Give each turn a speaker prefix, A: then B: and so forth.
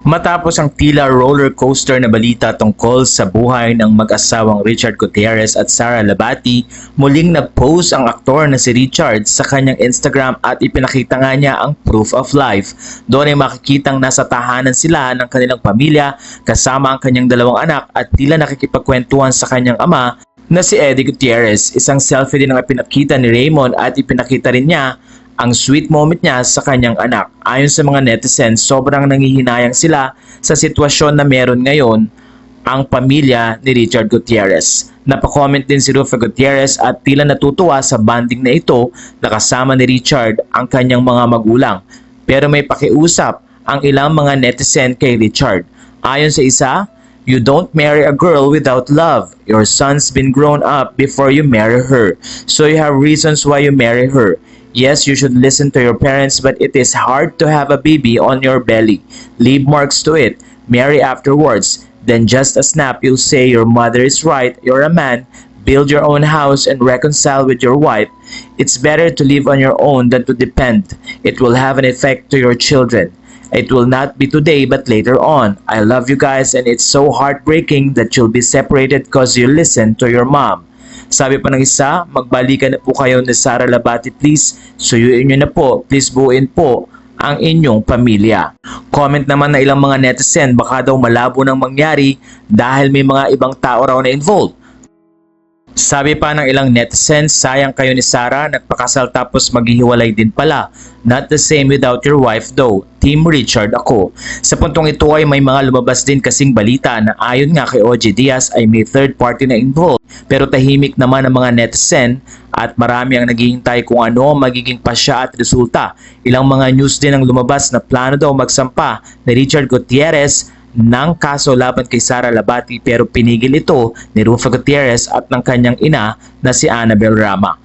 A: Matapos ang tila roller coaster na balita tungkol sa buhay ng mag-asawang Richard Gutierrez at Sara Labati, muling nag-post ang aktor na si Richard sa kanyang Instagram at ipinakita nga niya ang proof of life. Doon ay makikitang nasa tahanan sila ng kanilang pamilya kasama ang kanyang dalawang anak at tila nakikipagkwentuhan sa kanyang ama na si Eddie Gutierrez. Isang selfie din ang ipinakita ni Raymond at ipinakita rin niya ang sweet moment niya sa kanyang anak. Ayon sa mga netizens, sobrang nangihinayang sila sa sitwasyon na meron ngayon ang pamilya ni Richard Gutierrez. Napakomment din si Ruffa Gutierrez at tila natutuwa sa banding na ito na kasama ni Richard ang kanyang mga magulang. Pero may pakiusap ang ilang mga netizen kay Richard. Ayon sa isa, "You don't marry a girl without love. Your son's been grown up before you marry her. So you have reasons why you marry her. Yes, you should listen to your parents, but it is hard to have a baby on your belly. Leave marks to it. Marry afterwards. Then just a snap, you'll say your mother is right, you're a man. Build your own house and reconcile with your wife. It's better to live on your own than to depend. It will have an effect to your children. It will not be today but later on. I love you guys and it's so heartbreaking that you'll be separated because you listen to your mom." Sabi pa ng isa, "Magbalikan na po kayo ni Sara Labati please. Suyuin nyo na po. Please buuin po ang inyong pamilya." Comment naman na ilang mga netizen, baka daw malabo nang mangyari dahil may mga ibang tao raw na involved. Sabi pa ng ilang netizens, "Sayang kayo ni Sara, nagpakasal tapos maghihiwalay din pala. Not the same without your wife though. Team Richard ako." Sa puntong ito ay may mga lumabas din kasing balita na ayon nga kay OG Diaz ay may third party na involved. Pero tahimik naman ang mga netizen at marami ang naghihintay kung ano ang magiging pasya at resulta. Ilang mga news din ang lumabas na plano daw magsampa ni Richard Gutierrez ng kaso laban kay Sara Labati pero pinigil ito ni Ruffa Gutierrez at ng kanyang ina na si Annabel Rama.